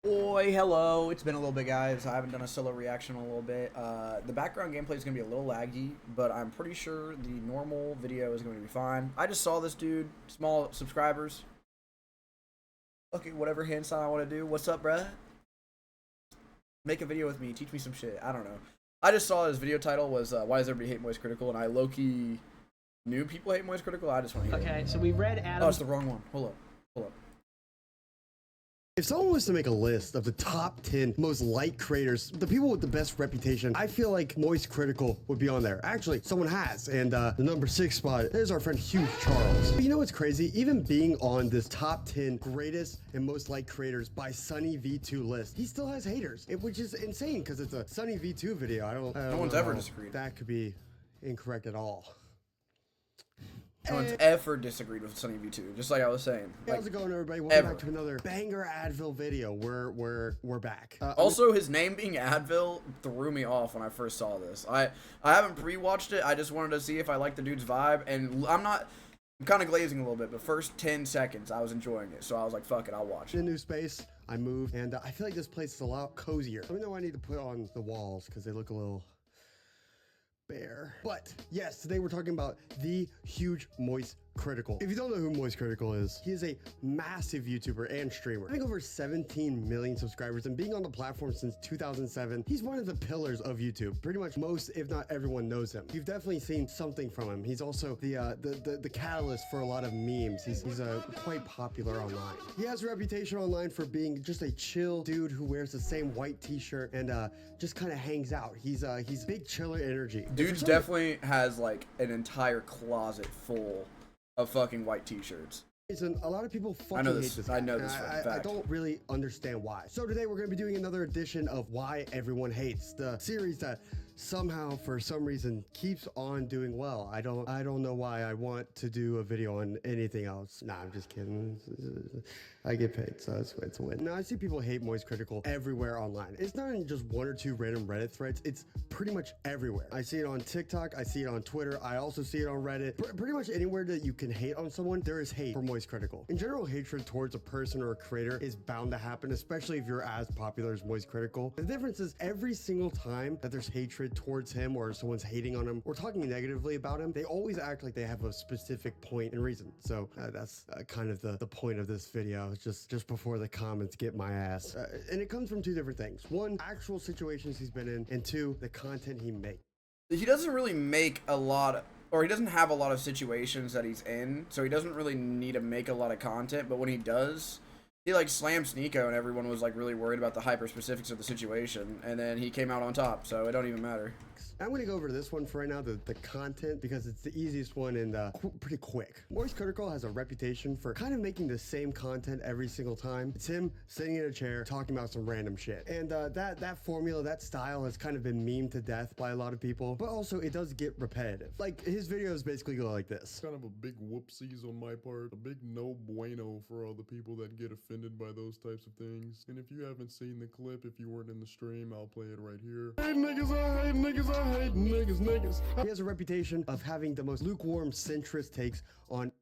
Boy, hello. It's been a little bit, guys. I haven't done a solo reaction in a little bit. The background gameplay is going to be a little laggy, but I'm pretty sure the normal video is going to be fine. I just saw this dude, small subscribers. Okay, whatever hand sign I want to do. What's up, bruh? Make a video with me. Teach me some shit. I don't know. I just saw his video title was Why Does Everybody Hate Moist Critical? And I low-key knew people hate Moist Critical. I just want to hear Okay, so we read Adam. Oh, it's the wrong one. Hold up. If someone was to make a list of the top 10 most liked creators, the people with the best reputation, I feel like Moist Critical would be on there. Actually, someone has, and the number 6 spot is our friend Huge Charles. But you know what's crazy? Even being on this top 10 greatest and most liked creators by Sunny V2 list, he still has haters, which is insane because it's a Sunny V2 video. I don't No one's know ever how disagreed. That could be incorrect at all. No one's ever disagreed with Sunny V2, just like I was saying. Hey, Like, how's it going, everybody? Welcome back to another banger Advil video. We're back. also, his name being Advil threw me off when I first saw this. I haven't pre-watched it. I just wanted to see if I liked the dude's vibe, and I'm kind of glazing a little bit, but first 10 seconds, I was enjoying it, so I was like, fuck it, I'll watch In it. a new space, I moved, and I feel like this place is a lot cozier. Let me know what I need to put on the walls, because they look a little bare. But yes, today we're talking about the Huge Moist Critical. If you don't know who Moist Critical is, he is a massive YouTuber and streamer. Having over 17 million subscribers and being on the platform since 2007, he's one of the pillars of YouTube. Pretty much most, if not everyone, knows him. You've definitely seen something from him. He's also the catalyst for a lot of memes. He's quite popular online. He has a reputation online for being just a chill dude who wears the same white t-shirt and just kind of hangs out. He's big chiller energy. Dude definitely has like an entire closet full of fucking white t-shirts. Reason a lot of people fucking I know hate this. this I guy, know and this for a I fact. don't really understand why. So today we're going to be doing another edition of Why Everyone Hates, the series that somehow for some reason keeps on doing well. I don't know why I want to do a video on anything else. Nah, I'm just kidding. I get paid, so it's a win. Now I see people hate Moist Critical everywhere online. It's not in just one or two random Reddit threads. It's pretty much everywhere. I see it on TikTok. I see it on Twitter. I also see it on Reddit. Pretty much anywhere that you can hate on someone, there is hate for Moist Critical. In general, hatred towards a person or a creator is bound to happen, especially if you're as popular as Moist Critical. The difference is every single time that there's hatred towards him or someone's hating on him or talking negatively about him, they always act like they have a specific point and reason. So that's kind of the point of this video. Just before the comments get my ass. And it comes from two different things. One, actual situations he's been in, and two, the content he makes. He doesn't really make a lot, or he doesn't have a lot of situations that he's in, so he doesn't really need to make a lot of content, but when he does, he like slams Nico and everyone was like really worried about the hyper specifics of the situation, and then he came out on top, so it don't even matter. I'm going to go over this one for right now, the content, because it's the easiest one and pretty quick. Moist Critical has a reputation for kind of making the same content every single time. It's him sitting in a chair talking about some random shit. And that formula, that style has kind of been memed to death by a lot of people, but also it does get repetitive. Like his videos basically go like this. Kind of a big whoopsies on my part, a big no bueno for all the people that get offended by those types of things. And if you haven't seen the clip, if you weren't in the stream, I'll play it right here. Hey niggas, I hate niggas, I hate niggas. He has a reputation of having the most lukewarm centrist takes on.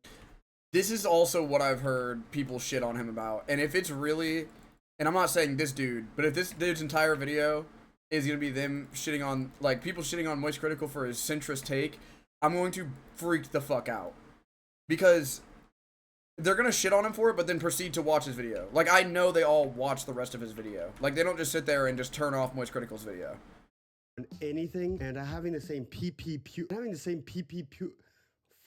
This is also what I've heard people shit on him about, and if it's really, and I'm not saying this dude, but if this dude's entire video is gonna be them shitting on, like, people shitting on Moist Critical for his centrist take, I'm going to freak the fuck out, because they're gonna shit on him for it, but then proceed to watch his video. Like, I know they all watch the rest of his video. Like, they don't just sit there and just turn off Moist Critical's video. Anything, and having the same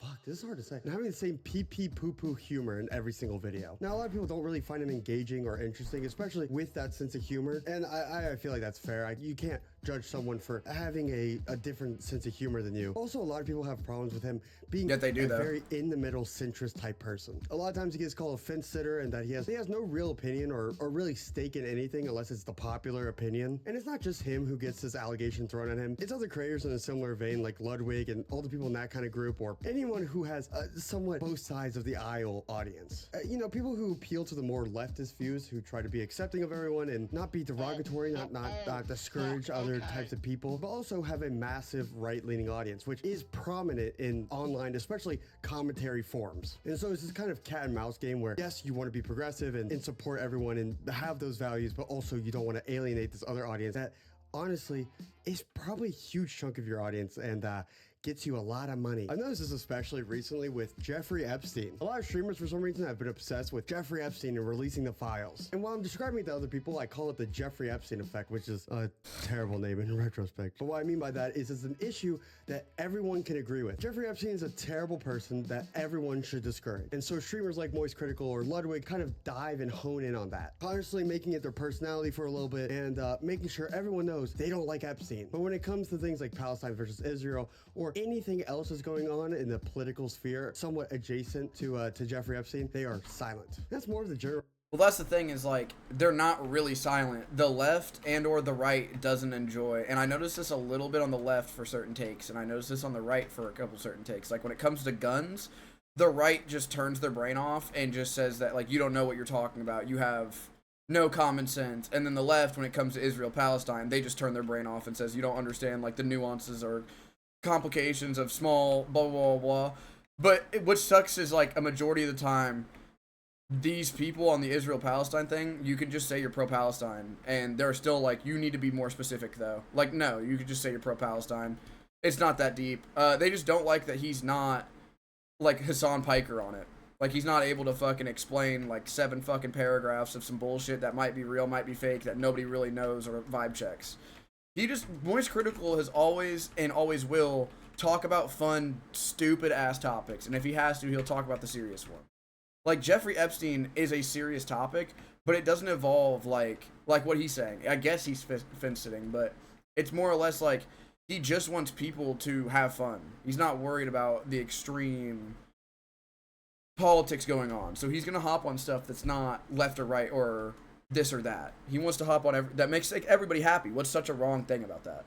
fuck, this is hard to say. And having the same pee poo poo humor in every single video. Now, a lot of people don't really find him engaging or interesting, especially with that sense of humor. And I feel like that's fair. You can't judge someone for having a different sense of humor than you. Also, a lot of people have problems with him being Yet they do, a though. very in-the-middle centrist type person. A lot of times he gets called a fence sitter and that he has no real opinion or really stake in anything unless it's the popular opinion. And it's not just him who gets this allegation thrown at him. It's other creators in a similar vein like Ludwig and all the people in that kind of group, or anyone who has somewhat both sides of the aisle audience. You know, people who appeal to the more leftist views, who try to be accepting of everyone and not be derogatory, not discourage other other types of people, but also have a massive right-leaning audience, which is prominent in online, especially commentary forums. And so it's this kind of cat and mouse game where, yes, you want to be progressive and support everyone and have those values, but also you don't want to alienate this other audience that honestly is probably a huge chunk of your audience and gets you a lot of money. I've noticed this especially recently with Jeffrey Epstein. A lot of streamers for some reason have been obsessed with Jeffrey Epstein and releasing the files. And while I'm describing it to other people, I call it the Jeffrey Epstein effect, which is a terrible name in retrospect. But what I mean by that is it's an issue that everyone can agree with. Jeffrey Epstein is a terrible person that everyone should discourage. And so streamers like Moist Critical or Ludwig kind of dive and hone in on that, constantly making it their personality for a little bit and making sure everyone knows they don't like Epstein. But when it comes to things like Palestine versus Israel or anything else is going on in the political sphere somewhat adjacent to Jeffrey Epstein, they are silent. That's more of the general. Well, that's the thing is, like, they're not really silent. The left and or the right doesn't enjoy, and I noticed this a little bit on the left for certain takes, and I noticed this on the right for a couple certain takes. Like, when it comes to guns, the right just turns their brain off and just says that, like, you don't know what you're talking about. You have no common sense. And then the left, when it comes to Israel-Palestine, they just turn their brain off and says, you don't understand, like, the nuances or complications of small blah, blah, blah, blah. But what sucks is, like, a majority of the time, these people on the Israel-Palestine thing, you can just say you're pro-Palestine, and they're still like, you need to be more specific, though. Like, no, you could just say you're pro-Palestine. It's not that deep. They just don't like that he's not, like, Hassan Piker on it. Like, he's not able to fucking explain, like, 7 fucking paragraphs of some bullshit that might be real, might be fake, that nobody really knows or vibe checks. Moist Critical has always and always will talk about fun, stupid-ass topics, and if he has to, he'll talk about the serious one. Like, Jeffrey Epstein is a serious topic, but it doesn't evolve like what he's saying. I guess he's fence-sitting, but it's more or less like he just wants people to have fun. He's not worried about the extreme politics going on. So he's going to hop on stuff that's not left or right or this or that. He wants to hop on that makes like everybody happy. What's such a wrong thing about that?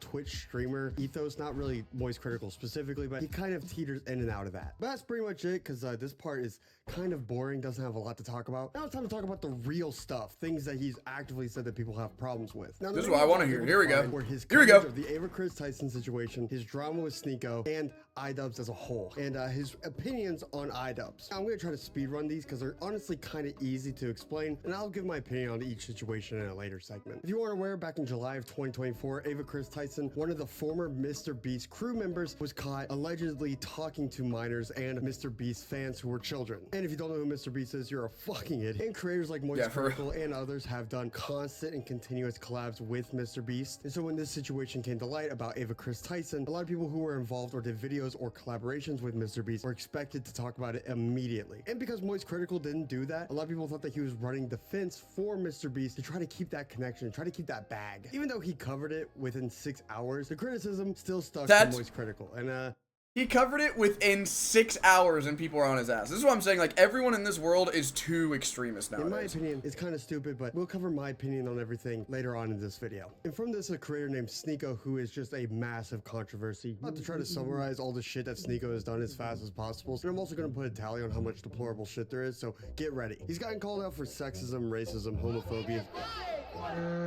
Twitch streamer ethos, not really Moist Critical specifically, but he kind of teeters in and out of that. But that's pretty much it, because this part is kind of boring, doesn't have a lot to talk about. Now it's time to talk about the real stuff, things that he's actively said that people have problems with. Now, this is what I want to hear. Here we go. Here we go. The Ava Chris Tyson situation, his drama with Sneako, and iDubbbz as a whole, and his opinions on iDubbbz. Now, I'm going to try to speed run these because they're honestly kind of easy to explain, and I'll give my opinion on each situation in a later segment. If you aren't aware, back in July of 2024, Ava Chris Tyson, one of the former Mr. Beast crew members, was caught allegedly talking to minors and Mr. Beast fans who were children. And if you don't know who Mr. Beast is, you're a fucking idiot. And creators like Moist Critical and others have done constant and continuous collabs with Mr. Beast. And so when this situation came to light about Ava Chris Tyson, a lot of people who were involved or did videos or collaborations with Mr. Beast were expected to talk about it immediately. And because Moist Critical didn't do that, a lot of people thought that he was running the fence for Mr. Beast to try to keep that connection, try to keep that bag. Even though he covered it within 6 hours, the criticism still stuck to Moist Critical. And he covered it within 6 hours and people are on his ass. This is what I'm saying. Like, everyone in this world is too extremist nowadays. In my opinion, it's kind of stupid, but we'll cover my opinion on everything later on in this video. And from this, a creator named Sneako, who is just a massive controversy. I'm about to try to summarize all the shit that Sneako has done as fast as possible. And I'm also going to put a tally on how much deplorable shit there is, so get ready. He's gotten called out for sexism, racism, homophobia.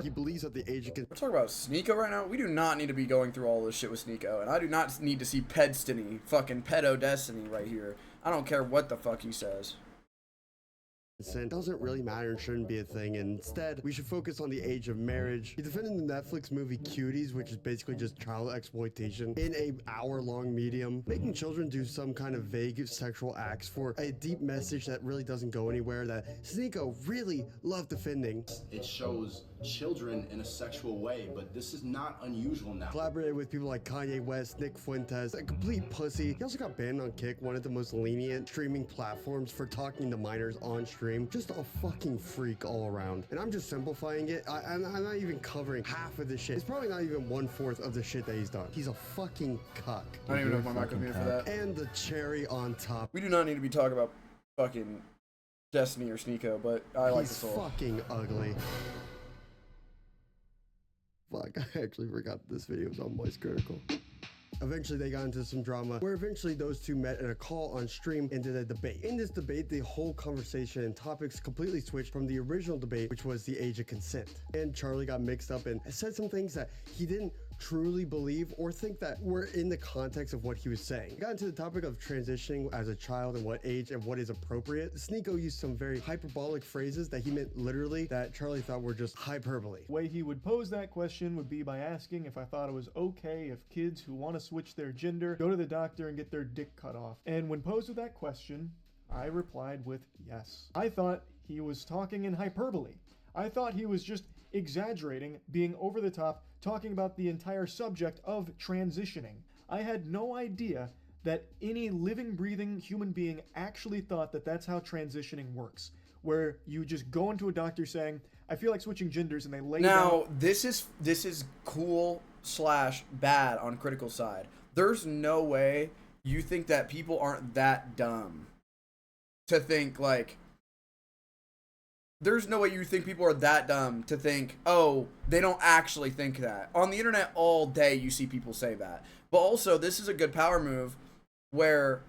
He believes that the age of... We're talking about Sneako right now? We do not need to be going through all this shit with Sneako, and I do not need to see Pedstiny, fucking Pedo Destiny right here. I don't care what the fuck he says. Consent doesn't really matter and shouldn't be a thing, and instead we should focus on the age of marriage. He defended the Netflix movie Cuties, which is basically just child exploitation in a hour-long medium, making children do some kind of vague sexual acts for a deep message that really doesn't go anywhere, that Sneako really loved defending. It shows children in a sexual way, but this is not unusual now. Collaborated with people like Kanye West, Nick Fuentes, a complete pussy. He also got banned on Kick, one of the most lenient streaming platforms, for talking to minors on stream. Just a fucking freak all around. And I'm just simplifying it. I'm not even covering half of the shit. It's probably not even 1/4 of the shit that he's done. He's a fucking cuck. I don't even know if my mic was muted for that. And the cherry on top. We do not need to be talking about fucking Destiny or Sneako, but I like this He's fucking ugly. Fuck, I actually forgot this video was on Moist Critical. Eventually they got into some drama where eventually those two met in a call on stream and did a debate. In this debate, the whole conversation and topics completely switched from the original debate, which was the age of consent. And Charlie got mixed up and said some things that he didn't truly believe or think that were in the context of what he was saying. He got into the topic of transitioning as a child and what age and what is appropriate. Sneako used some very hyperbolic phrases that he meant literally that Charlie thought were just hyperbole. The way he would pose that question would be by asking if I thought it was okay if kids who want to switch their gender go to the doctor and get their dick cut off. And when posed with that question, I replied with yes. I thought he was talking in hyperbole. I thought he was just exaggerating, being over the top, talking about the entire subject of transitioning. I had no idea that any living, breathing human being actually thought that that's how transitioning works, where you just go into a doctor saying, I feel like switching genders, and they lay down. Now, this is cool / bad on Critical side. There's no way you think that people aren't that dumb to think like, there's no way you think people are that dumb to think, oh, they don't actually think that. On the internet all day, you see people say that. But also, this is a good power move where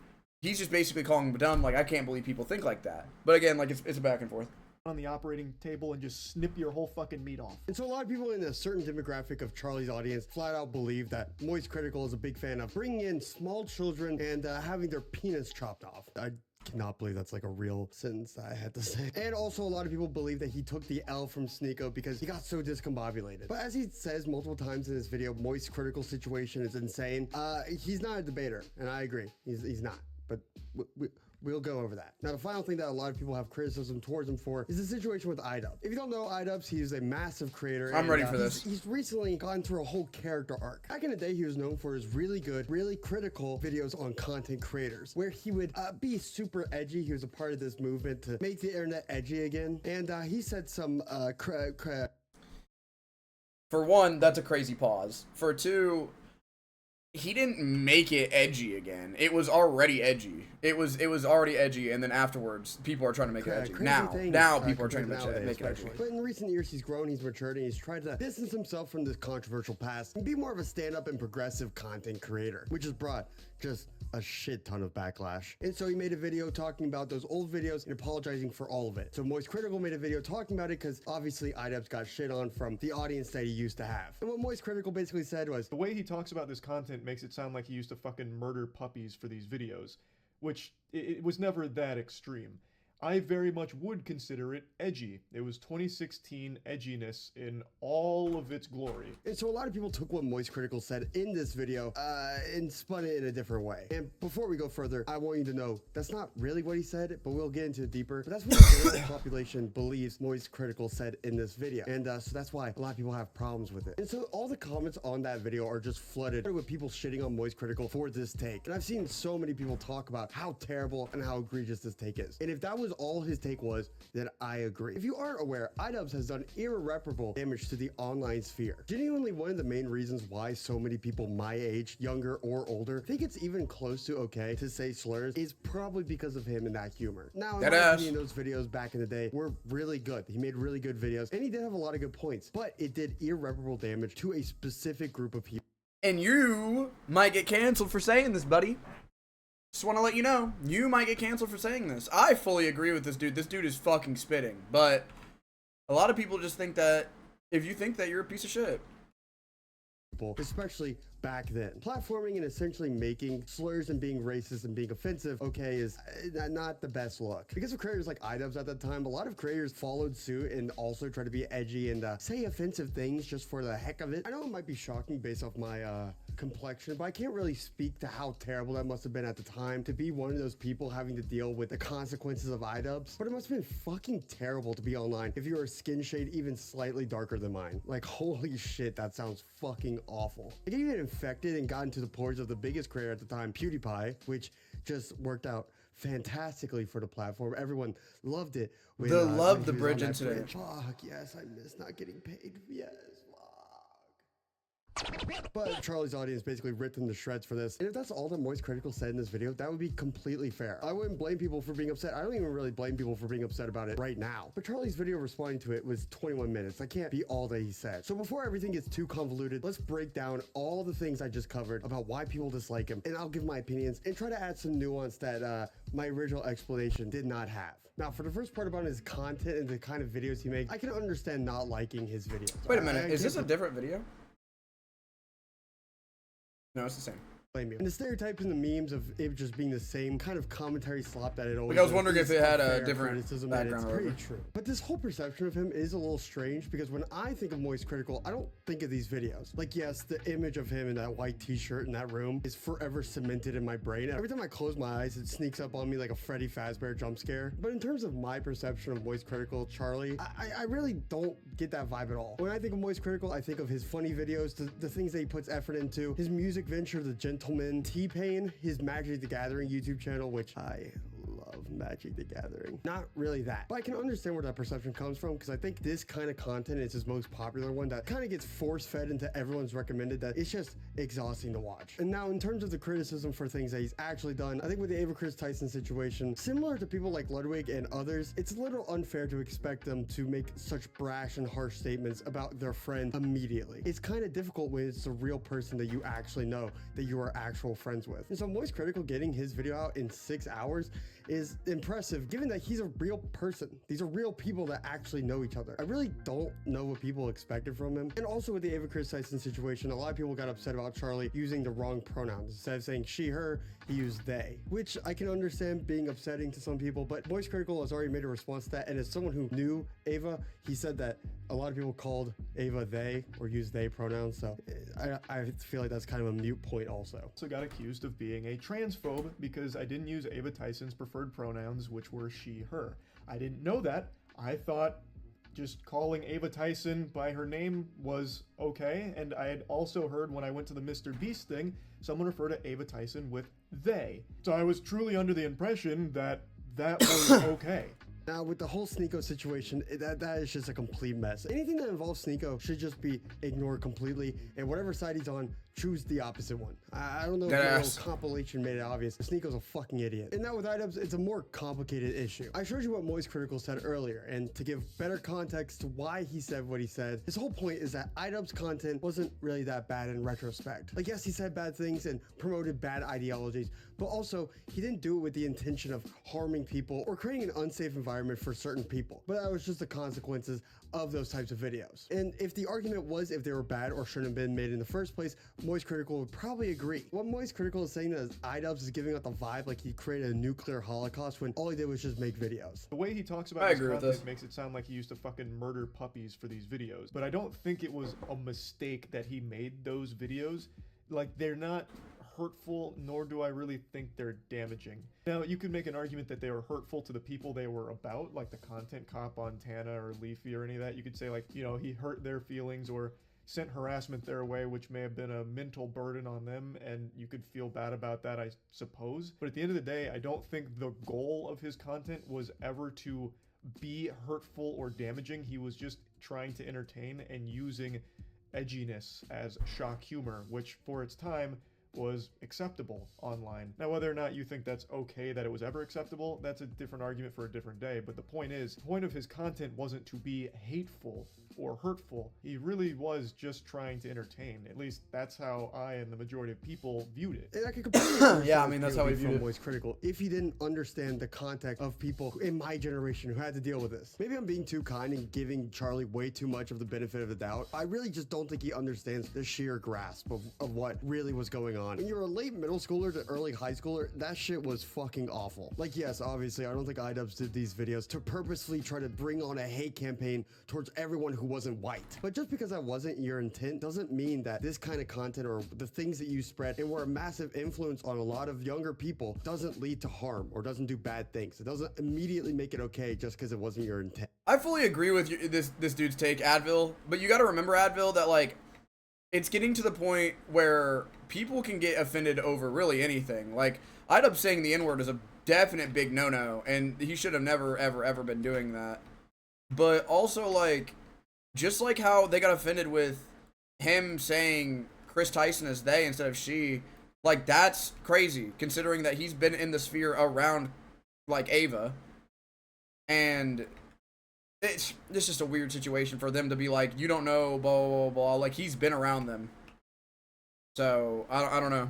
he's just basically calling them dumb. Like, I can't believe people think like that. But again, like, it's a back and forth. On the operating table and just snip your whole fucking meat off. And so a lot of people in a certain demographic of Charlie's audience flat out believe that Moist Critical is a big fan of bringing in small children and having their penis chopped off. I cannot believe that's like a real sentence that I had to say. And also a lot of people believe that he took the L from Sneako because he got so discombobulated. But as he says multiple times in this video, Moist Critical situation is insane. He's not a debater, and I agree. He's not. But we'll go over that. Now, the final thing that a lot of people have criticism towards him for is the situation with iDubbbz. If you don't know iDubbbz, he's a massive creator. I'm ready for this. He's recently gone through a whole character arc. Back in the day, he was known for his really good, really critical videos on content creators, where he would be super edgy. He was a part of this movement to make the internet edgy again. And he said some For one, that's a crazy pause. For two, he didn't make it edgy again. It was already edgy. It was already edgy, and then afterwards, people are trying to make it edgy. Now people are trying to make it edgy. But in recent years, he's grown, he's matured, and he's tried to distance himself from this controversial past and be more of a stand-up and progressive content creator, which has brought just a shit ton of backlash. And so he made a video talking about those old videos and apologizing for all of it. So Moist Critical made a video talking about it because obviously iDubbbz got shit on from the audience that he used to have. And what Moist Critical basically said was, the way he talks about this content makes it sound like he used to fucking murder puppies for these videos, which it was never that extreme. I very much would consider it edgy. It was 2016 edginess in all of its glory. And so a lot of people took what Moist Critical said in this video and spun it in a different way. And before we go further, I want you to know that's not really what he said, but we'll get into it deeper. But that's what the general population believes Moist Critical said in this video. And so that's why a lot of people have problems with it. And so all the comments on that video are just flooded with people shitting on Moist Critical for this take. And I've seen so many people talk about how terrible and how egregious this take is. And if that was all his take was, then I agree. If you aren't aware, iDubbbz has done irreparable damage to the online sphere. Genuinely one of the main reasons why so many people my age, younger or older, think it's even close to okay to say slurs is probably because of him and that humor. Now, in my opinion, those videos back in the day were really good. He made really good videos and he did have a lot of good points, but it did irreparable damage to a specific group of people. And you might get canceled for saying this, buddy. Just want to let you know, you might get canceled for saying this. I fully agree with this dude. This dude is fucking spitting. But a lot of people just think that if you think that, you're a piece of shit. Especially back then. Platforming and essentially making slurs and being racist and being offensive okay is not the best look. Because of creators like iDubbbz at that time, a lot of creators followed suit and also tried to be edgy and say offensive things just for the heck of it. I know it might be shocking based off my complexion, but I can't really speak to how terrible that must have been at the time to be one of those people having to deal with the consequences of iDubbbz. But it must have been fucking terrible to be online if you were a skin shade even slightly darker than mine. Like, holy shit, that sounds fucking awful. I get even infected and got into the pores of the biggest creator at the time, PewDiePie, which just worked out fantastically for the platform. Everyone loved it. When, loved the bridge incident. Fuck, yes, I miss not getting paid. Yes, fuck. But Charlie's audience basically ripped him to shreds for this. And if that's all that Moist Critical said in this video, that would be completely fair. I wouldn't blame people for being upset. I don't even really blame people for being upset about it right now. But Charlie's video responding to it was 21 minutes. That can't be all that he said. So before everything gets too convoluted, let's break down all the things I just covered about why people dislike him. And I'll give my opinions and try to add some nuance that my original explanation did not have. Now, for the first part about his content and the kind of videos he makes, I can understand not liking his videos. Wait a minute, is this a different video? No, it's the same. Blame you. And the stereotypes and the memes of it just being the same kind of commentary slop that it always Like, I was is wondering if it had a different criticism, and it's background or pretty whatever. true. But this whole perception of him is a little strange because when I think of Moist Critical, I don't think of these videos. Like, yes, the image of him in that white t-shirt in that room is forever cemented in my brain. Every time I close my eyes, it sneaks up on me like a Freddy Fazbear jump scare. But in terms of my perception of Moist Critical Charlie, I really don't get that vibe at all. When I think of Moist Critical, I think of his funny videos, the things that he puts effort into, his music venture, The Gentleman, T-Pain, his Magic the Gathering YouTube channel, which I love Magic the Gathering. Not really that, but I can understand where that perception comes from because I think this kind of content is his most popular one that kind of gets force-fed into everyone's recommended that it's just exhausting to watch. And now in terms of the criticism for things that he's actually done, I think with the Ava Chris Tyson situation, similar to people like Ludwig and others, it's a little unfair to expect them to make such brash and harsh statements about their friend immediately. It's kind of difficult when it's a real person that you actually know, that you are actual friends with. And so Moist Critical getting his video out in 6 hours is impressive given that he's a real person. These are real people that actually know each other. I really don't know what people expected from him. And also with the Ava Chris Tyson situation, a lot of people got upset about Charlie using the wrong pronouns. Instead of saying she, her, he used they, which I can understand being upsetting to some people, but Moist Critical has already made a response to that. And as someone who knew Ava, he said that a lot of people called Ava they or used they pronouns. So I feel like that's kind of a mute point also. Also got accused of being a transphobe because I didn't use Ava Tyson's preferred pronouns, which were she, her. I didn't know that. I thought just calling Ava Tyson by her name was okay, and I had also heard when I went to the Mr. Beast thing, someone refer to Ava Tyson with they. So I was truly under the impression that that was okay. Now, with the whole Sneeko situation, that is just a complete mess. Anything that involves Sneeko should just be ignored completely, and whatever side he's on, choose the opposite one. I don't know if the little compilation made it obvious. Sneeko's a fucking idiot. And now with iDubbbz, it's a more complicated issue. I showed you what Moist Critical said earlier, and to give better context to why he said what he said, his whole point is that iDubbbz content wasn't really that bad in retrospect. Like, yes, he said bad things and promoted bad ideologies, but also he didn't do it with the intention of harming people or creating an unsafe environment for certain people. But that was just the consequences of those types of videos. And if the argument was if they were bad or shouldn't have been made in the first place, Moist Critical would probably agree. What Moist Critical is saying is iDubbbz is giving out the vibe like he created a nuclear holocaust when all he did was just make videos. The way he talks about his content makes it sound like he used to fucking murder puppies for these videos. But I don't think it was a mistake that he made those videos. Like, they're not hurtful, nor do I really think they're damaging. Now, you could make an argument that they were hurtful to the people they were about, like the content cop on Tana or Leafy or any of that. You could say, like, you know, he hurt their feelings or sent harassment their way, which may have been a mental burden on them, and you could feel bad about that, I suppose. But at the end of the day, I don't think the goal of his content was ever to be hurtful or damaging. He was just trying to entertain and using edginess as shock humor, which for its time was acceptable online. Now, whether or not you think that's okay that it was ever acceptable, that's a different argument for a different day. But the point is, the point of his content wasn't to be hateful or hurtful. He really was just trying to entertain. At least that's how I and the majority of people viewed it. And I could completely yeah, I mean, that's how we viewed it. Moist Critical if he didn't understand the context of people in my generation who had to deal with this. Maybe I'm being too kind and giving Charlie way too much of the benefit of the doubt. I really just don't think he understands the sheer grasp of what really was going on. When you're a late middle schooler to early high schooler, that shit was fucking awful. Like, yes, obviously, I don't think iDubbbz did these videos to purposely try to bring on a hate campaign towards everyone who wasn't white. But just because that wasn't your intent doesn't mean that this kind of content or the things that you spread and were a massive influence on a lot of younger people doesn't lead to harm or doesn't do bad things. It doesn't immediately make it okay just because it wasn't your intent. I fully agree with you, this dude's take, Advil, but you got to remember, Advil, that like it's getting to the point where people can get offended over really anything. Like, iDubbbz saying the N-word is a definite big no-no, and he should have never, ever been doing that. But also, like, just like how they got offended with him saying Chris Tyson as they instead of she, like, that's crazy considering that he's been in the sphere around, like, Ava. And it's just a weird situation for them to be like, you don't know, blah, blah, blah. Like, he's been around them. So, I don't know.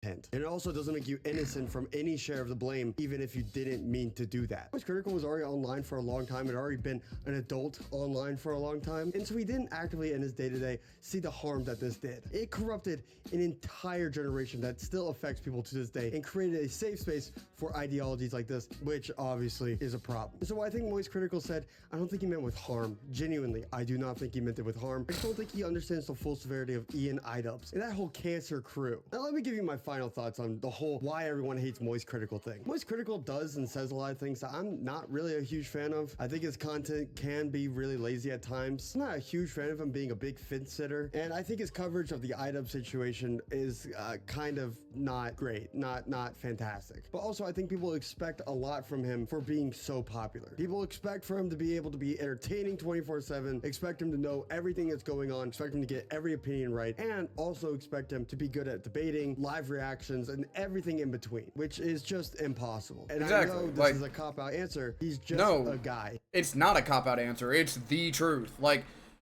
And it also doesn't make you innocent from any share of the blame, even if you didn't mean to do that. Moist Critical was already online for a long time. It had already been an adult online for a long time. And so he didn't actively in his day-to-day see the harm that this did. It corrupted an entire generation that still affects people to this day and created a safe space for ideologies like this, which obviously is a problem. So I think Moist Critical said, I don't think he meant with harm. Genuinely, I do not think he meant it with harm. I just don't think he understands the full severity of Ian Idubbbz and that whole cancer crew. Now let me give you my final thoughts on the whole why everyone hates Moist Critical thing. Moist Critical does and says a lot of things that I'm not really a huge fan of. I think his content can be really lazy at times. I'm not a huge fan of him being a big fence sitter, and I think his coverage of the Idubbbz situation is kind of not great, not fantastic. But also I think people expect a lot from him for being so popular. People expect for him to be able to be entertaining 24/7, expect him to know everything that's going on, expect him to get every opinion right, and also expect him to be good at debating, live reactions, and everything in between, which is just impossible. And Exactly. I know this Like, is a cop-out answer. He's just no, a guy. It's not a cop-out answer. It's the truth. Like,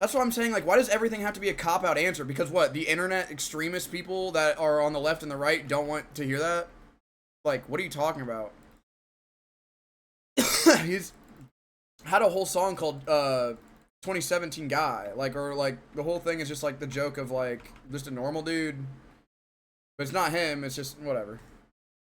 that's what I'm saying. Like, why does everything have to be a cop-out answer? Because what? The internet extremist people that are on the left and the right don't want to hear that? Like, what are you talking about? He's had a whole song called 2017 Guy. Like, or like the whole thing is just like the joke of like just a normal dude. But it's not him, it's just whatever.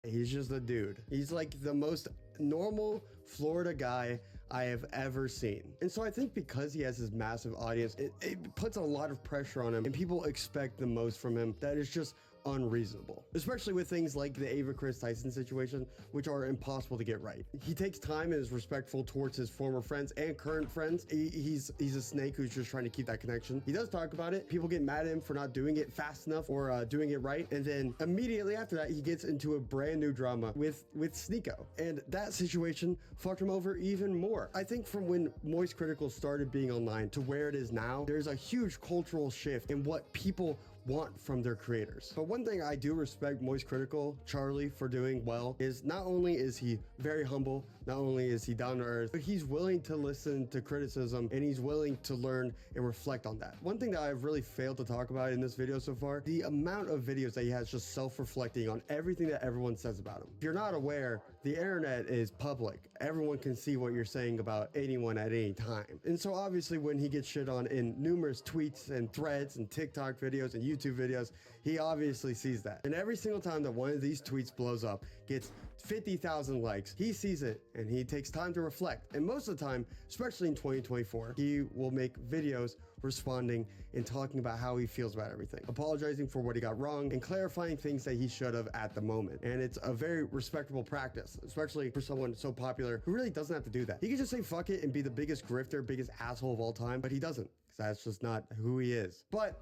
He's just a dude. He's like the most normal Florida guy I have ever seen. And so I think because he has this massive audience, it puts a lot of pressure on him, and people expect the most from him that is just unreasonable, especially with things like the Ava Chris Tyson situation, which are impossible to get right. He takes time and is respectful towards his former friends and current friends. He's a snake who's just trying to keep that connection. He does talk about it. People get mad at him for not doing it fast enough or doing it right, and then immediately after that he gets into a brand new drama with Sneeko, and that situation fucked him over even more. I think from when Moist Critical started being online to where it is now, there's a huge cultural shift in what people want from their creators. But one thing I do respect Moist Critical Charlie for doing well is not only is he very humble, not only is he down to earth, but he's willing to listen to criticism and he's willing to learn and reflect on that. One thing that I've really failed to talk about in this video so far, the amount of videos that he has just self-reflecting on everything that everyone says about him. If you're not aware, the internet is public. Everyone can see what you're saying about anyone at any time. And so obviously when he gets shit on in numerous tweets and threads and TikTok videos and YouTube videos, he obviously sees that. And every single time that one of these tweets blows up, gets 50,000 likes, he sees it and he takes time to reflect. And most of the time, especially in 2024, he will make videos responding and talking about how he feels about everything, apologizing for what he got wrong and clarifying things that he should have at the moment. And it's a very respectable practice, especially for someone so popular who really doesn't have to do that. He can just say fuck it and be the biggest grifter, biggest asshole of all time, but he doesn't, because that's just not who he is. But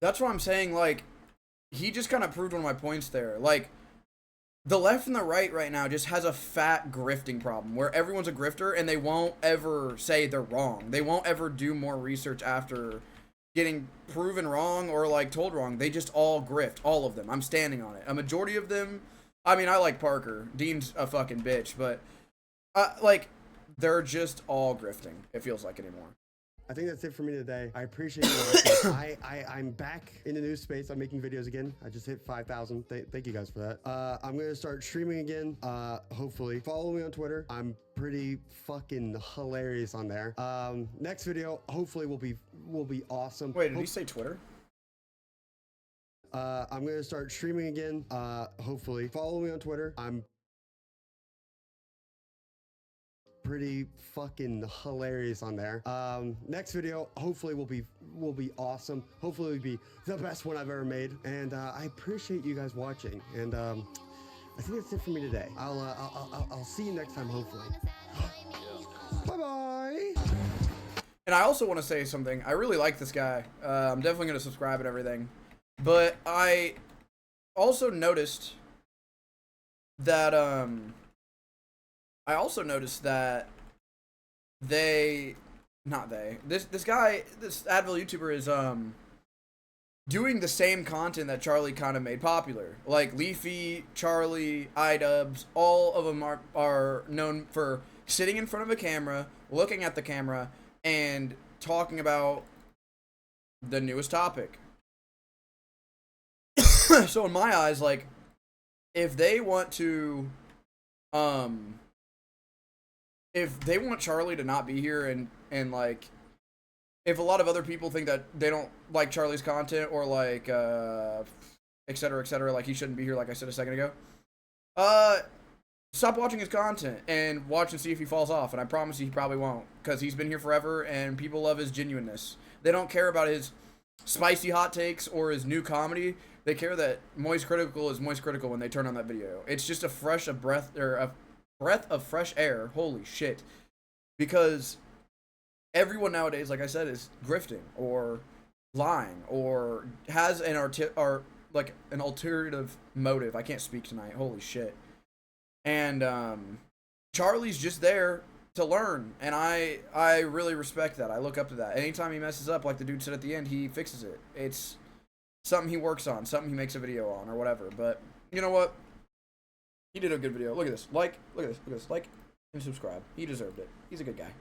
that's what I'm saying. Like, he just kind of proved one of my points there. Like, the left and the right now just has a fat grifting problem where everyone's a grifter and they won't ever say they're wrong. They won't ever do more research after getting proven wrong or like told wrong. They just all grift, all of them. I'm standing on it. A majority of them, I mean, I like Parker. Dean's a fucking bitch, but like, they're just all grifting, it feels like, anymore. I think that's it for me today. I appreciate you watching. I'm back in the news space. I'm making videos again. I just hit 5,000. Thank you guys for that. I'm going to start streaming again, hopefully. Follow me on Twitter. I'm pretty fucking hilarious on there. Next video, hopefully, will be awesome. Wait, did he say Twitter? I'm going to start streaming again, hopefully. Follow me on Twitter. I'm pretty fucking hilarious on there. Next video hopefully will be awesome. Hopefully it'll be the best one I've ever made, and I appreciate you guys watching, and I think that's it for me today. I'll see you next time, hopefully. Bye bye. And I also want to say something. I really like this guy. I'm definitely going to subscribe and everything, but I also noticed that this guy, this Advil YouTuber is doing the same content that Charlie kind of made popular. Like Leafy, Charlie, iDubbbz, all of them are known for sitting in front of a camera, looking at the camera, and talking about the newest topic. So in my eyes, like, if they want to, if they want Charlie to not be here and like, if a lot of other people think that they don't like Charlie's content or like, et cetera, like he shouldn't be here, like I said a second ago, stop watching his content and watch and see if he falls off. And I promise you he probably won't, because he's been here forever and people love his genuineness. They don't care about his spicy hot takes or his new comedy. They care that Moist Critical is Moist Critical when they turn on that video. It's just a breath of fresh air. Holy shit. Because everyone nowadays, like I said, is grifting or lying or has an alternative motive. I can't speak tonight. Holy shit. And Charlie's just there to learn, and I really respect that. I look up to that. Anytime he messes up, like the dude said at the end, he fixes it. It's something he works on, something he makes a video on, or whatever. But you know what? He did a good video. Look at this. Like and subscribe. He deserved it. He's a good guy.